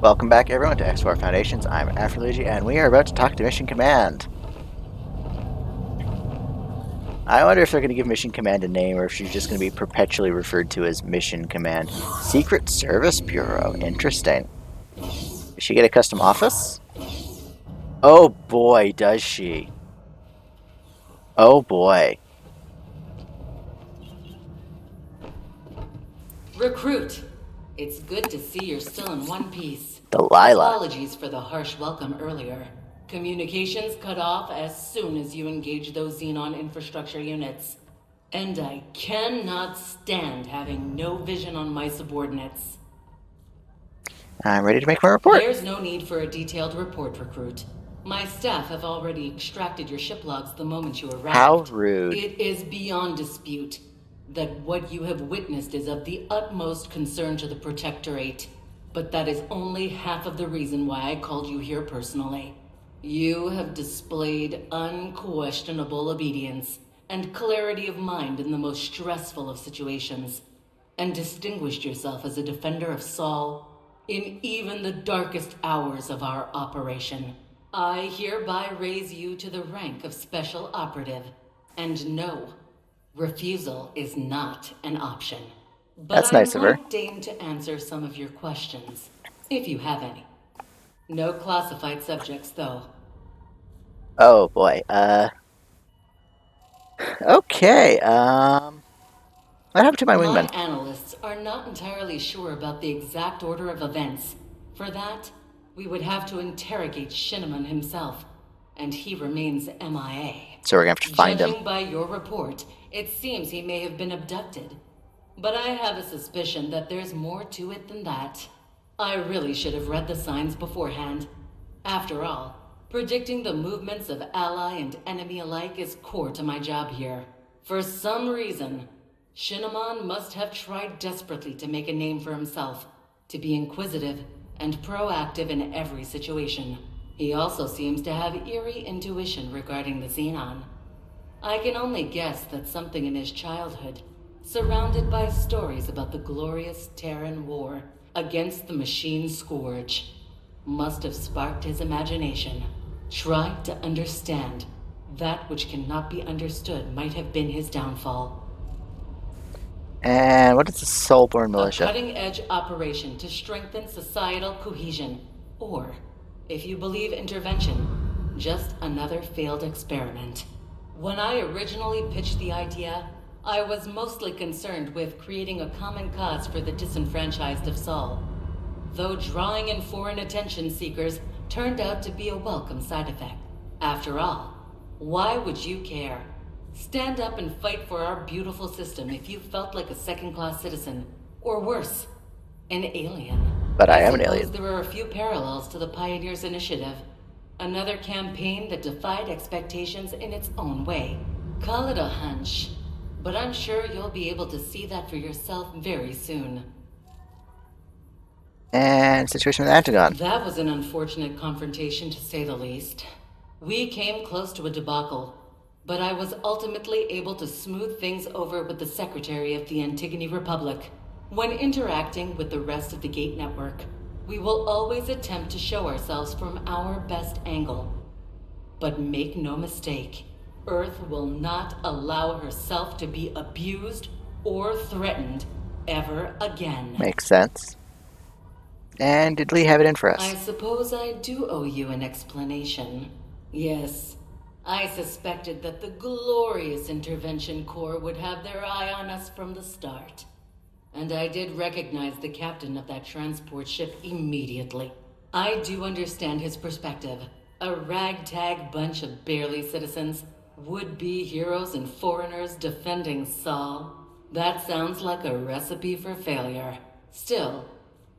Welcome back, everyone, to X4 Foundations. I'm Afroluigi, and we are about to talk to Mission Command. I wonder if they're going to give Mission Command a name, or if she's just going to be perpetually referred to as Mission Command. Secret Service Bureau. Interesting. Does she get a custom office? Oh boy, does she. Oh boy. Recruit! It's good to see you're still in one piece. Delilah. Apologies for the harsh welcome earlier. Communications cut off as soon as you engage those Xenon infrastructure units. And I cannot stand having no vision on my subordinates. I'm ready to make my report. There's no need for a detailed report, Recruit. My staff have already extracted your ship logs the moment you arrived. How rude. It is beyond dispute that what you have witnessed is of the utmost concern to the Protectorate. But that is only half of the reason why I called you here personally. You have displayed unquestionable obedience and clarity of mind in the most stressful of situations, and distinguished yourself as a defender of Sol in even the darkest hours of our operation. I hereby raise you to the rank of Special Operative, and no, refusal is not an option. But That's nice of her. I might deign to answer some of your questions, if you have any. No classified subjects, though. Oh boy. Okay. What happened to my wingman? My analysts are not entirely sure about the exact order of events. For that, we would have to interrogate Shinneman himself, and he remains MIA. So we're gonna have to find him. Judging by your report, it seems he may have been abducted. But I have a suspicion that there's more to it than that. I really should have read the signs beforehand. After all, predicting the movements of ally and enemy alike is core to my job here. For some reason, Shinneman must have tried desperately to make a name for himself, to be inquisitive and proactive in every situation. He also seems to have eerie intuition regarding the Xenon. I can only guess that something in his childhood, surrounded by stories about the glorious Terran War against the Machine Scourge, must have sparked his imagination. Tried to understand that which cannot be understood might have been his downfall. And what is the Soulborn Militia? A cutting-edge operation to strengthen societal cohesion. Or, if you believe intervention, just another failed experiment. When I originally pitched the idea, I was mostly concerned with creating a common cause for the disenfranchised of Sol. Though drawing in foreign attention seekers turned out to be a welcome side effect. After all, why would you care? Stand up and fight for our beautiful system if you felt like a second-class citizen, or worse, an alien. But I am an alien. There are a few parallels to the Pioneers Initiative. Another campaign that defied expectations in its own way. Call it a hunch, but I'm sure you'll be able to see that for yourself very soon. And situation with Antagon. That was an unfortunate confrontation, to say the least. We came close to a debacle, but I was ultimately able to smooth things over with the Secretary of the Antigone Republic. When interacting with the rest of the Gate Network, we will always attempt to show ourselves from our best angle. But make no mistake, Earth will not allow herself to be abused or threatened ever again. Makes sense. And did Lee have it in for us? I suppose I do owe you an explanation. Yes, I suspected that the glorious Intervention Corps would have their eye on us from the start. And I did recognize the captain of that transport ship immediately. I do understand his perspective. A ragtag bunch of barely citizens, would-be heroes and foreigners defending Sol. That sounds like a recipe for failure. Still,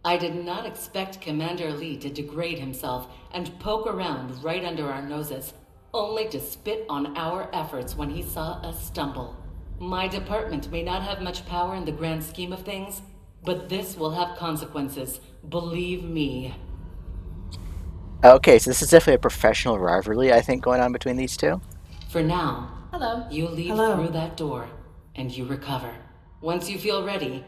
I did not expect Commander Lee to degrade himself and poke around right under our noses, only to spit on our efforts when he saw us stumble. My department may not have much power in the grand scheme of things, but this will have consequences, believe me. Okay, so this is definitely a professional rivalry, I think, going on between these two. For now, Hello. you leave Hello. through that door, and you recover. Once you feel ready,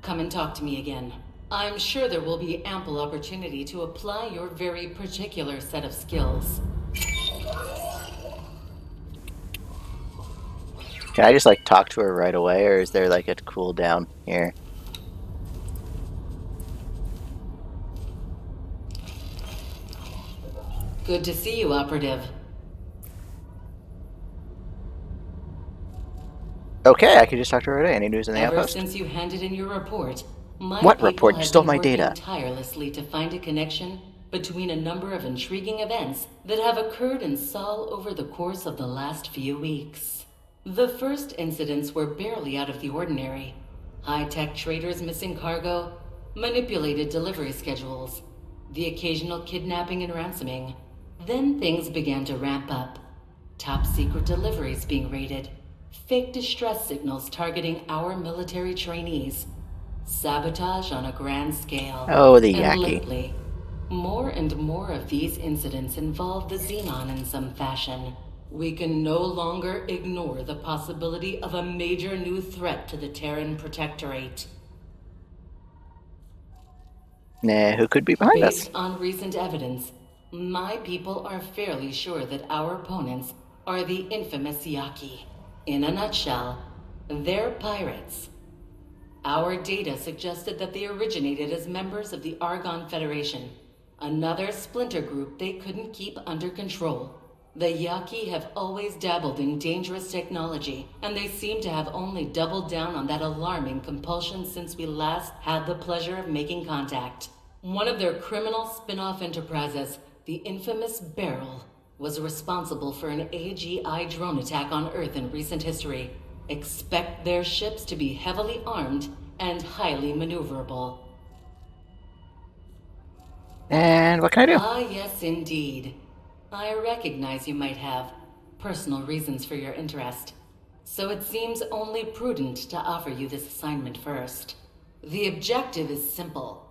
come and talk to me again. I'm sure there will be ample opportunity to apply your very particular set of skills. Can I just like talk to her right away, or is there like a cooldown here? Good to see you, Operative. Okay, I can just talk to her right away. Any news in the Ever outpost? since you handed in your report, my What people report? You have stole been my working data. tirelessly to find a connection between a number of intriguing events that have occurred in Sol over the course of the last few weeks. The first incidents were barely out of the ordinary. High-tech traders missing cargo, manipulated delivery schedules, the occasional kidnapping and ransoming. Then things began to ramp up. Top-secret deliveries being raided, fake distress signals targeting our military trainees, sabotage on a grand scale. Oh, the And Yaki. lately, more and more of these incidents involve the Xenon in some fashion. We can no longer ignore the possibility of a major new threat to the Terran Protectorate. Nah, who could be behind us? Based on recent evidence, my people are fairly sure that our opponents are the infamous Yaki. In a nutshell, they're pirates. Our data suggested that they originated as members of the Argon Federation, another splinter group they couldn't keep under control. The Yaki have always dabbled in dangerous technology, and they seem to have only doubled down on that alarming compulsion since we last had the pleasure of making contact. One of their criminal spin-off enterprises, the infamous Beryl, was responsible for an AGI drone attack on Earth in recent history. Expect their ships to be heavily armed and highly maneuverable. And what can I do? Ah, yes, indeed. I recognize you might have personal reasons for your interest, so it seems only prudent to offer you this assignment first. The objective is simple.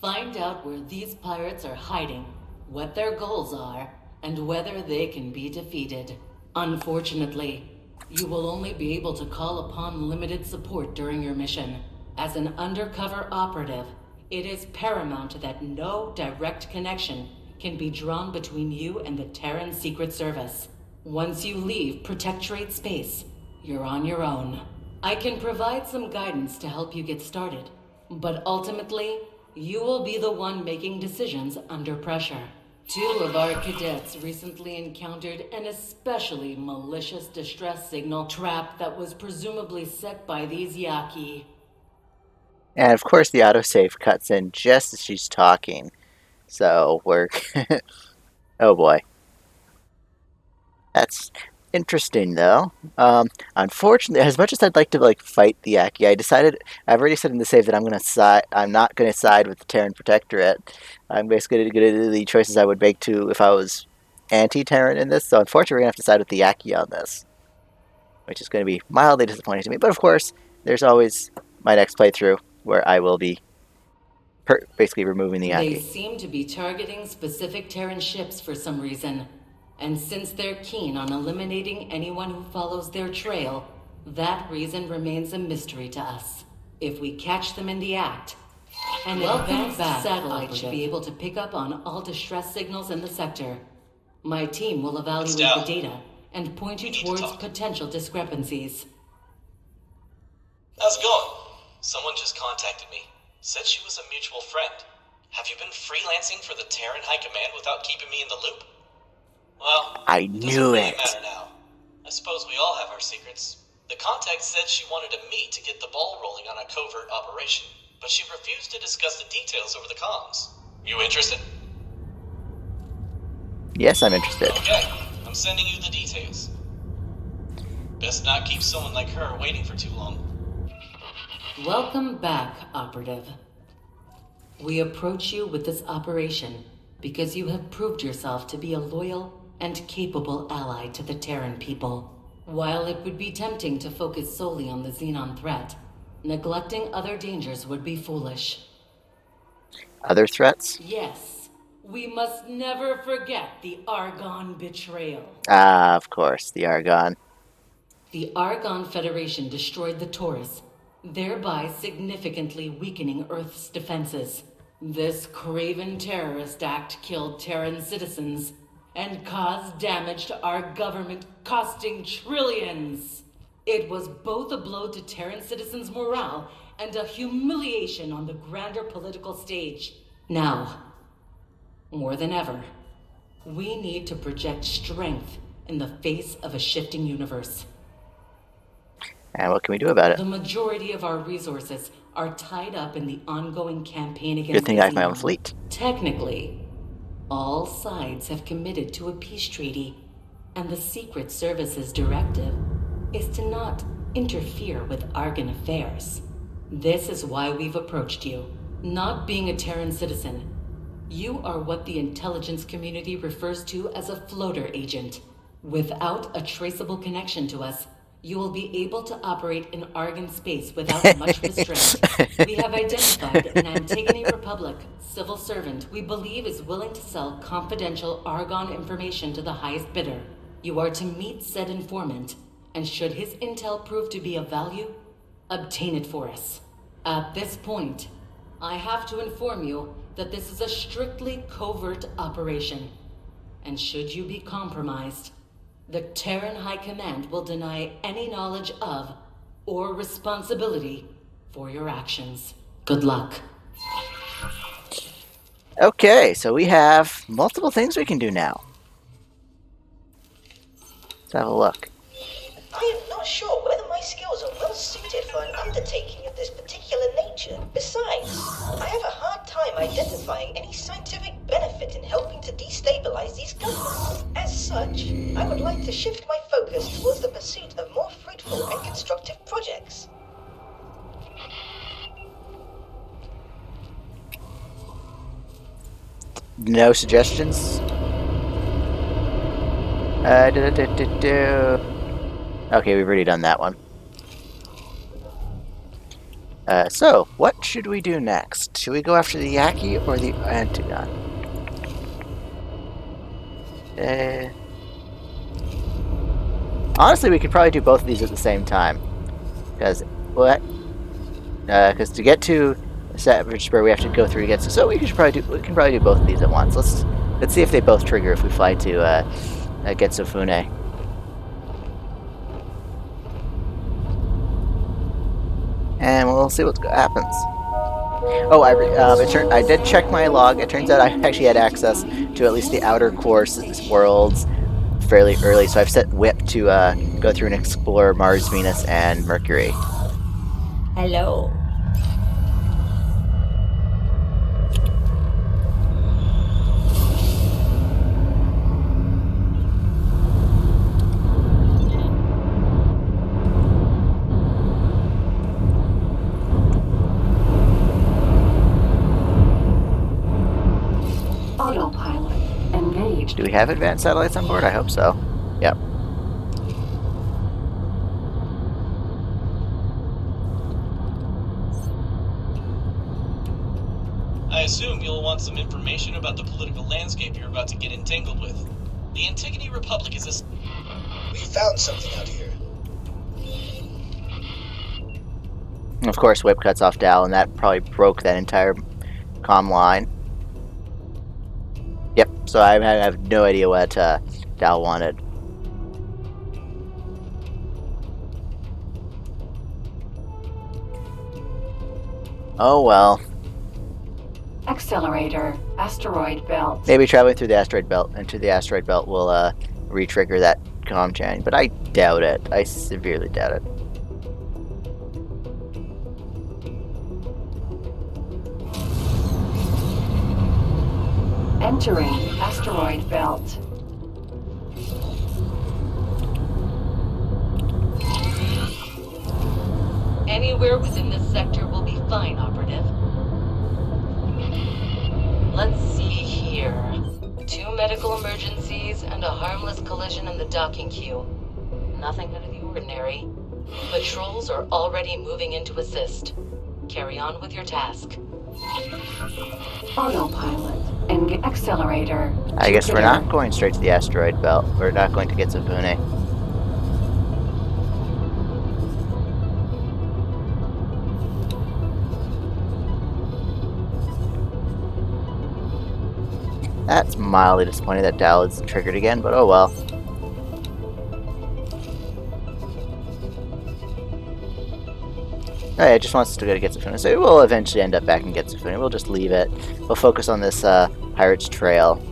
Find out where these pirates are hiding, what their goals are, and whether they can be defeated. Unfortunately, you will only be able to call upon limited support during your mission. As an undercover operative, it is paramount that no direct connection can be drawn between you and the Terran Secret Service. Once you leave Protectorate space, you're on your own. I can provide some guidance to help you get started, but ultimately, you will be the one making decisions under pressure. 2 of our cadets recently encountered an especially malicious distress signal trap that was presumably set by these Yaki. And of course, the autosave cuts in just as she's talking. So we're. Oh boy. That's interesting, though. Unfortunately, as much as I'd like to like fight the Yaki, I've already said in the save that I'm not gonna side with the Terran Protectorate. I'm basically gonna do the choices I would make to if I was anti-Terran in this. So unfortunately, we're gonna have to side with the Yaki on this, which is gonna be mildly disappointing to me. But of course, there's always my next playthrough where I will be basically removing the They Yaki. seem to be targeting specific Terran ships for some reason. And since they're keen on eliminating anyone who follows their trail, that reason remains a mystery to us. If we catch them in the act, an advanced satellite should be able to pick up on all distress signals in the sector. My team will evaluate the data and point you towards potential discrepancies. How's it going? Someone just contacted me. Said she was a mutual friend. Have you been freelancing for the Terran High Command without keeping me in the loop? Well, I doesn't knew really it. matter now. I suppose we all have our secrets. The contact said she wanted to meet to get the ball rolling on a covert operation, but she refused to discuss the details over the comms. You interested? Yes, I'm interested. Okay, I'm sending you the details. Best not keep someone like her waiting for too long. Welcome back, Operative. We approach you with this operation because you have proved yourself to be a loyal and capable ally to the Terran people. While it would be tempting to focus solely on the Xenon threat, neglecting other dangers would be foolish. Other threats? Yes, we must never forget the Argon betrayal. Ah, of course, the Argon. The Argon Federation destroyed the Taurus, thereby significantly weakening Earth's defenses. This craven terrorist act killed Terran citizens and caused damage to our government, costing trillions. It was both a blow to Terran citizens' morale and a humiliation on the grander political stage. Now, more than ever, we need to project strength in the face of a shifting universe. And what can we do about it? The majority of our resources are tied up in the ongoing campaign against Good thing I have my Xeon. own fleet. Technically, all sides have committed to a peace treaty, and the Secret Service's directive is to not interfere with Argon affairs. This is why we've approached you. Not being a Terran citizen, you are what the intelligence community refers to as a floater agent. Without a traceable connection to us, you will be able to operate in Argon space without much restraint. We have identified an Antigone Republic civil servant we believe is willing to sell confidential Argon information to the highest bidder. You are to meet said informant, and should his intel prove to be of value, obtain it for us. At this point, I have to inform you that this is a strictly covert operation, and should you be compromised, the Terran High Command will deny any knowledge of or responsibility for your actions. Good luck. Okay, so we have multiple things we can do now. Let's have a look. I am not sure whether my skills are well suited for an undertaking of this particular nature. Besides, I have a hard time identifying any scientific benefit in helping to destabilize these governments. As such, I would like to shift my focus towards the pursuit of more fruitful and constructive projects. No suggestions? Okay, we've already done that one. So, what should we do next? Should we go after the Yaki or the Antigon? Honestly, we could probably do both of these at the same time. Because to get to Savage Spur, we have to go through to get to. So we can probably do both of these at once. Let's see if they both trigger if we fly to Getsufune. And we'll see what happens. Oh, I did check my log. It turns out I actually had access to at least the outer core worlds fairly early, so I've set Whip to go through and explore Mars, Venus, and Mercury. Hello. Autopilot engaged. Do we have advanced satellites on board? I hope so. Yep. I assume you'll want some information about the political landscape you're about to get entangled with. The Antigone Republic is a... We found something out here. Of course, Whip cuts off Dal, and that probably broke that entire comm line. Yep, so I have no idea what Dal wanted. Oh well. Accelerator, asteroid belt. Maybe traveling through the asteroid belt into the asteroid belt will re-trigger that comm chain, but I doubt it. I severely doubt it. Entering asteroid belt. Anywhere within this sector will be fine, Operative. Let's see here. 2 medical emergencies and a harmless collision in the docking queue. Nothing out of the ordinary. Patrols are already moving in to assist. Carry on with your task. Autopilot and accelerator. I guess we're Jupiter. not going straight to the asteroid belt. We're not going to Getsufune. That's mildly disappointing that dial is triggered again, but oh well. Oh yeah, it just wants us to go to Getsufune, so we'll eventually end up back in Getsufune. We'll just leave it. We'll focus on this Pirate's Trail.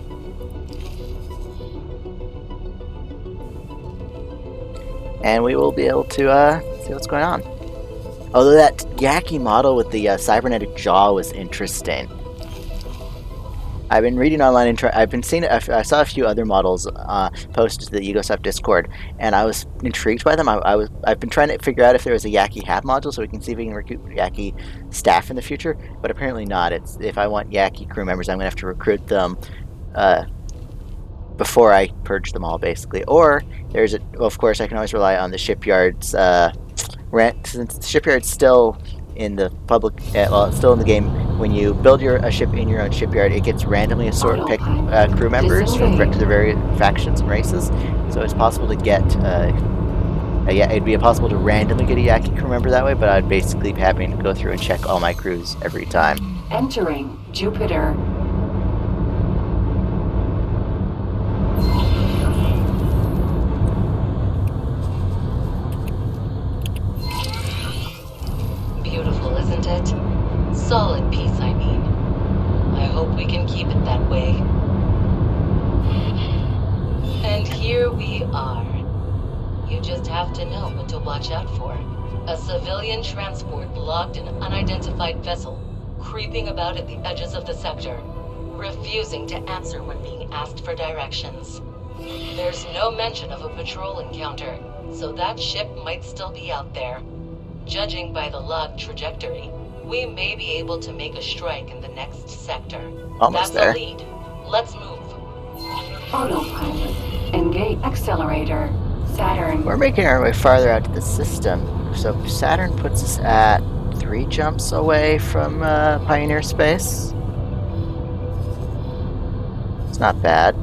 And we will be able to see what's going on. Although that Yaki model with the cybernetic jaw was interesting. I've been reading online and I've been seeing it. I saw a few other models posted to the Egosoft Discord, and I was intrigued by them. I've been trying to figure out if there was a Yaki hat module so we can see if we can recruit Yaki staff in the future, but apparently not. It's if I want Yaki crew members, I'm gonna have to recruit them before I purge them all, basically. Or there's a, well, of course, I can always rely on the shipyard's rent, since the shipyard's still in the public, well, it's still in the game. When you build a ship in your own shipyard, it gets randomly pick crew members from the various factions and races. So it's possible to get, yeah, it'd be impossible to randomly get a Yaki crew member that way, but I'd basically be having to go through and check all my crews every time. Entering Jupiter. Beautiful, isn't it? Solid piece, I mean. I hope we can keep it that way. And here we are. You just have to know what to watch out for. A civilian transport logged an unidentified vessel, creeping about at the edges of the sector, refusing to answer when being asked for directions. There's no mention of a patrol encounter, so that ship might still be out there. Judging by the log trajectory, we may be able to make a strike in the next sector. Almost That's there. a lead. Let's move. Autopilot. Engage accelerator. Saturn. We're making our way farther out to the system, so Saturn puts us at 3 jumps away from Pioneer space. It's not bad.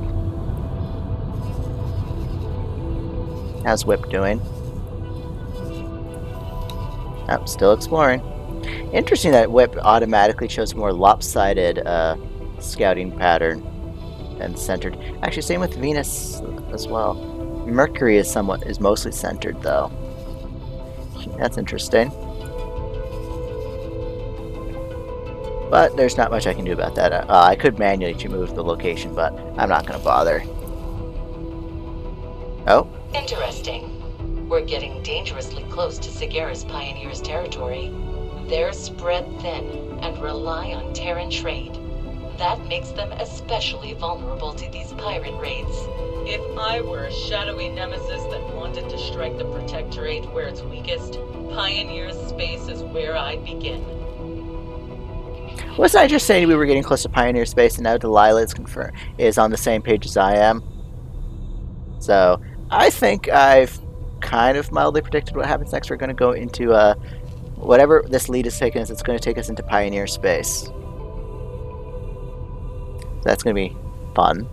How's Whip doing? Oh, still exploring. Interesting that Whip automatically chose a more lopsided scouting pattern than centered. Actually, same with Venus as well. Mercury is mostly centered though. That's interesting. But there's not much I can do about that. I could manually move the location, but I'm not going to bother. Oh. Interesting. We're getting dangerously close to Sagara's Pioneers' territory. They're spread thin and rely on Terran trade. That makes them especially vulnerable to these pirate raids. If I were a shadowy nemesis that wanted to strike the Protectorate where it's weakest, Pioneer's space is where I'd begin. Wasn't I just saying we were getting close to Pioneer space, and now Delilah is on the same page as I am? So I think I've kind of mildly predicted what happens next. We're going to go into whatever this lead is taking us. It's going to take us into Pioneer space. That's going to be fun.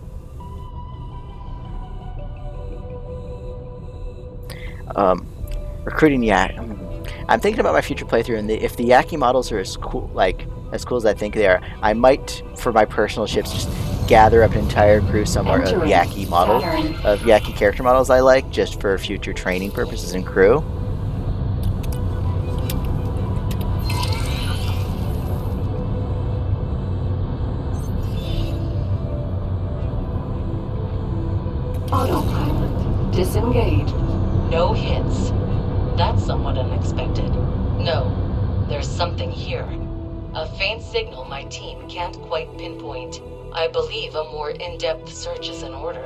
Recruiting Yak. I'm thinking about my future playthrough, and if the Yaki models are as cool as I think they are, I might, for my personal ships, just gather up an entire crew somewhere of Yaki models, of Yaki character models I like, just for future training purposes and crew. Autopilot. Disengaged. No hits. That's somewhat unexpected. No, there's something here. A faint signal my team can't quite pinpoint. I believe a more in-depth search is in order.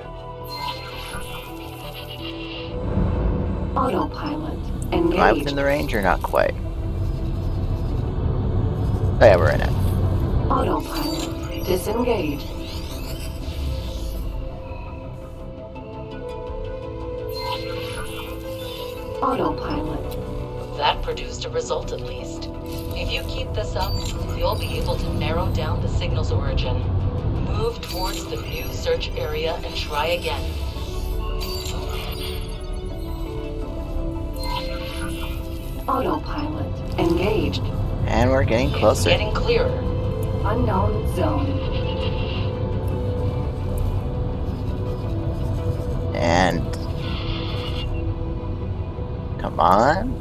Autopilot. Am I Engaged. within the range or not quite? Oh yeah, we're in it. Autopilot. Disengaged. Autopilot. That produced a result at least. If you keep this up, you'll be able to narrow down the signal's origin. Move towards the new search area and try again. Autopilot. Engaged. And we're getting closer. It's getting clearer. Unknown zone. on.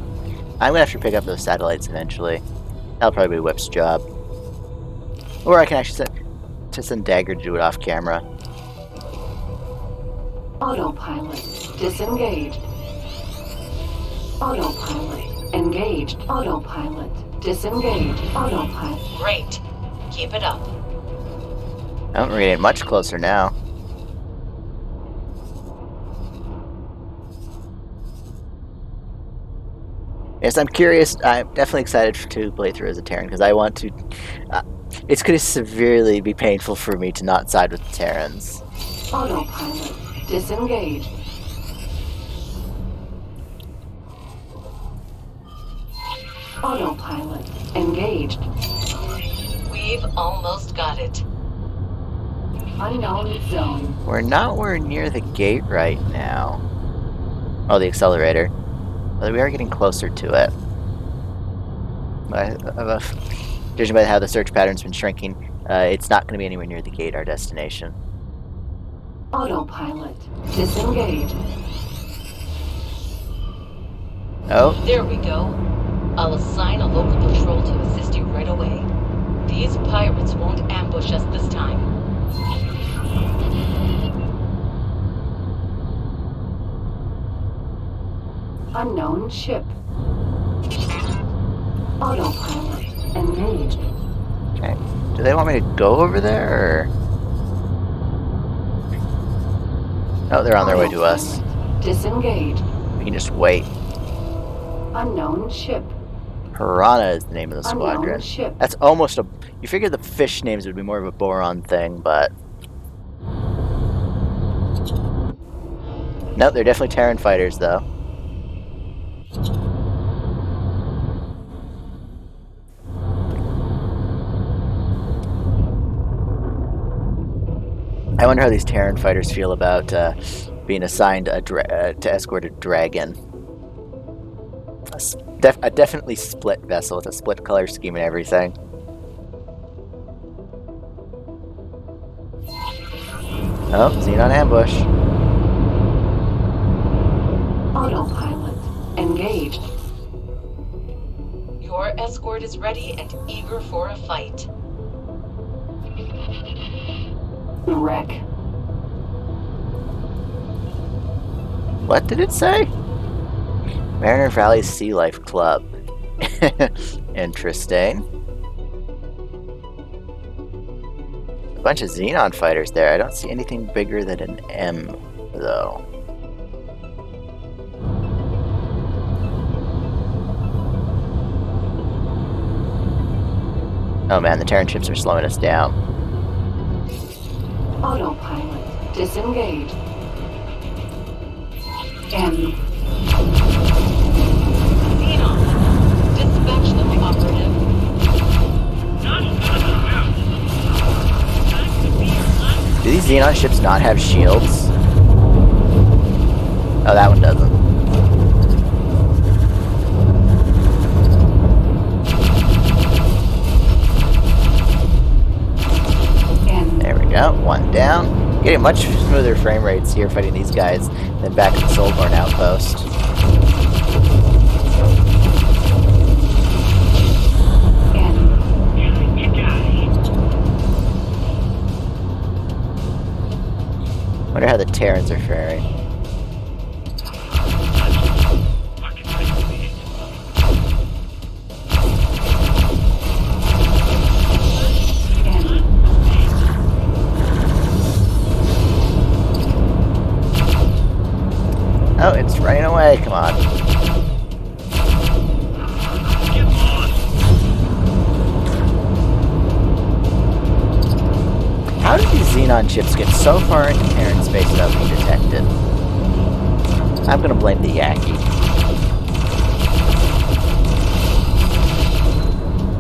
I'm gonna have to pick up those satellites eventually. That'll probably be Whip's job. Or I can actually send Dagger to do it off camera. Autopilot disengaged. Autopilot engaged. Autopilot disengaged. Autopilot. Great. Keep it up. Oh, we're getting much closer now. Yes, I'm curious. I'm definitely excited to play through as a Terran because I want to. It's going to severely be painful for me to not side with the Terrans. Autopilot disengaged. Autopilot engaged. We've almost got it. Unknown zone. We're nowhere near the gate right now. Oh, the accelerator. Well, we are getting closer to it. Judging by how the search pattern's been shrinking, it's not going to be anywhere near the gate, our destination. Autopilot disengaged. Oh, There we go. I'll assign a local patrol to assist you right away. These pirates won't ambush us this time. Unknown ship. Autopilot engaged. okay. Do they want me to go over there, or? Oh, they're on their way to us. Disengaged. We can just wait. Unknown ship. Piranha is the name of the squadron. Unknown ship. That's almost a... You figure the fish names would be more of a boron thing, but... Nope, they're definitely Terran fighters, though. I wonder how these Terran fighters feel about being assigned to escort a dragon. A definitely split vessel with a split color scheme and everything. Oh, Xenon ambush. Autopilot engaged. Your escort is ready and eager for a fight. Wreck. What did it say? Mariner Valley Sea Life Club. Interesting. A bunch of Xenon fighters there. I don't see anything bigger than an M, though. Oh man, the Terran ships are slowing us down. Autopilot disengaged. M. Xenon, dispatch them, operative. Do these Xenon ships not have shields? Oh, that one doesn't. There we go, one down. Getting much smoother frame rates here fighting these guys than back at the Soulborn outpost. Wonder how the Terrans are faring. Oh, it's running away, come on. How did these Xenon ships get so far into Terran space without being detected? I'm gonna blame the Yaki.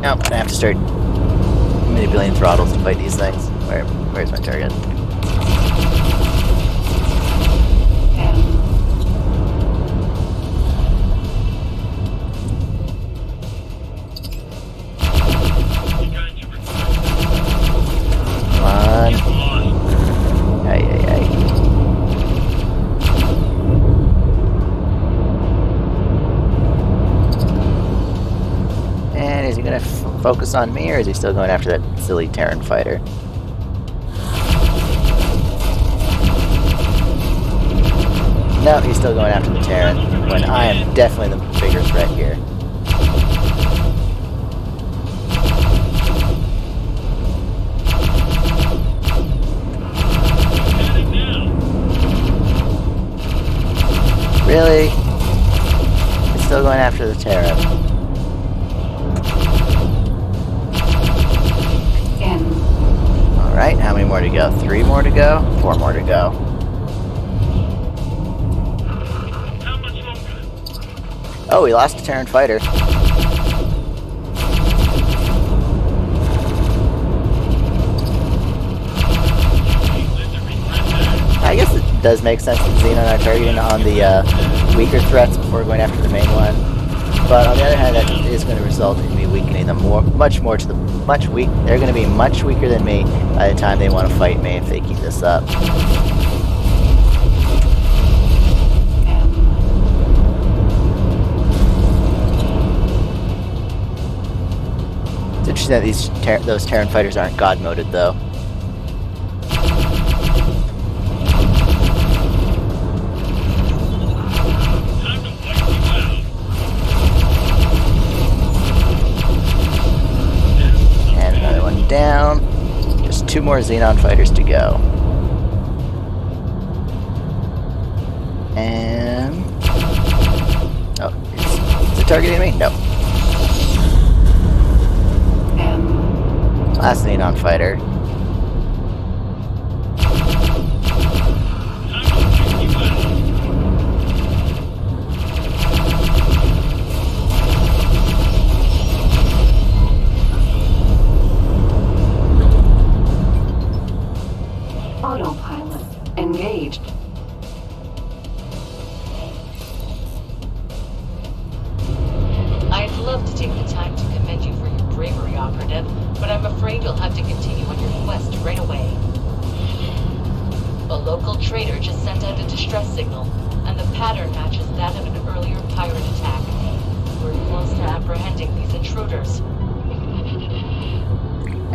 Nope, I have to start manipulating throttles to fight these things. Where's my target? focus on me, or is he still going after that silly Terran fighter? No, he's still going after the Terran, when I am definitely the bigger threat here. Really? He's still going after the Terran. Alright, how many more to go? 3 more to go? 4 more to go. Oh, we lost a Terran fighter. I guess it does make sense that Xenon are targeting on the weaker threats before going after the main one. But on the other hand, that is going to result in me weakening them much more to the weak. They're going to be much weaker than me by the time they want to fight me if they keep this up. It's interesting that those Terran fighters aren't God moded though. Down. Just 2 more Xenon fighters to go. And... oh, is it targeting me? No. Last Xenon fighter. Autopilot engaged. I'd love to take the time to commend you for your bravery, Operative, but I'm afraid you'll have to continue on your quest right away. A local trader just sent out a distress signal, and the pattern matches that of an earlier pirate attack. We're close to apprehending these intruders.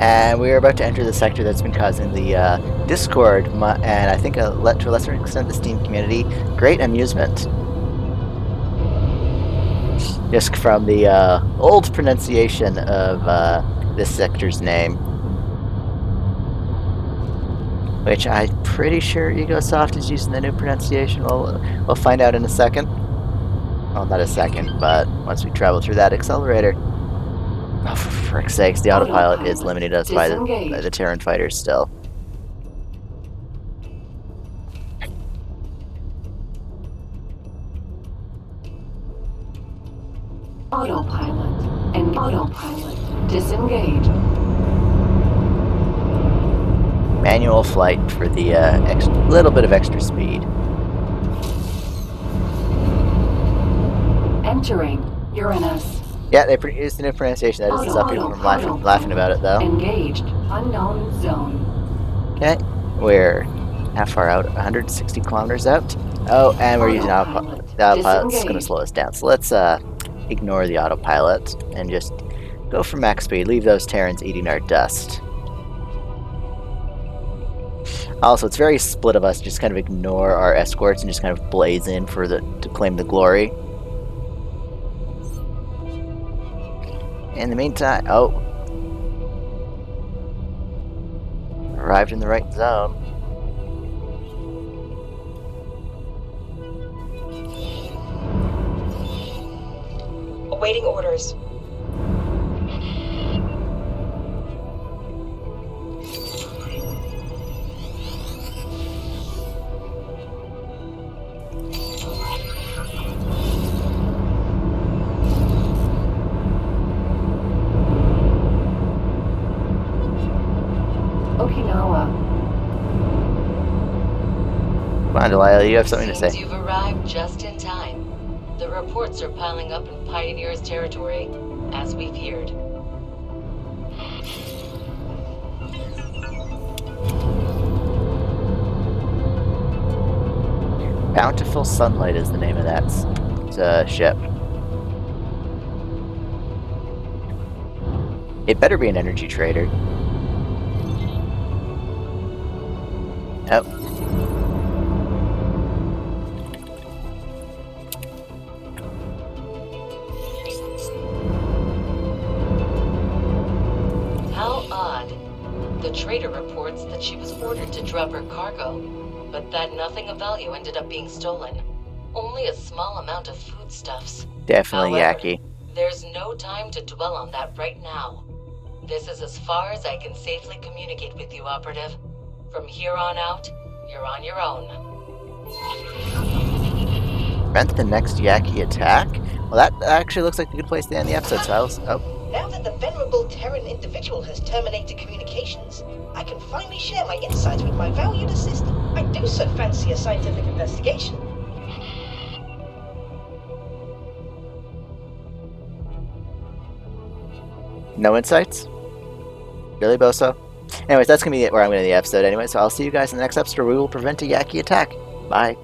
And we are about to enter the sector that's been causing the Discord, and I think to a lesser extent the Steam community, great amusement. Just from the old pronunciation of this sector's name. Which I'm pretty sure Egosoft is using the new pronunciation. We'll find out in a second. Well, not a second, but once we travel through that accelerator. Oh, for frick's sakes, the autopilot is limiting us by the Terran fighters still. Autopilot and autopilot disengaged. Manual flight for the little bit of extra speed. Entering Uranus. Yeah, they used the new pronunciation. That doesn't stop people from laughing about it, though. Engaged. Unknown zone. Okay, we're how far out? 160 kilometers out. Oh, and we're using autopilot. The autopilot's going to slow us down. So let's ignore the autopilot and just go for max speed. Leave those Terrans eating our dust. Also, it's very split of us. Just kind of ignore our escorts and just kind of blaze in to claim the glory. In the meantime, oh, arrived in the right zone. Awaiting orders. Come on, Delilah, you have something to say. You've arrived just in time. The reports are piling up in Pioneer's territory, as we feared. Bountiful Sunlight is the name of that ship. It better be an energy trader. Oh. How odd. The trader reports that she was ordered to drop her cargo, but that nothing of value ended up being stolen. Only a small amount of foodstuffs. Definitely However, Yaki. there's no time to dwell on that right now. This is as far as I can safely communicate with you, Operative. From here on out, you're on your own. Prevent the next Yaki attack? Well, that actually looks like a good place to end the episode, so oh. Now that the venerable Terran individual has terminated communications, I can finally share my insights with my valued assistant. I do so fancy a scientific investigation. No insights? Really, Boso? Anyways, that's going to be where I'm going to end the episode anyway, so I'll see you guys in the next episode where we will prevent a Yaki attack. Bye.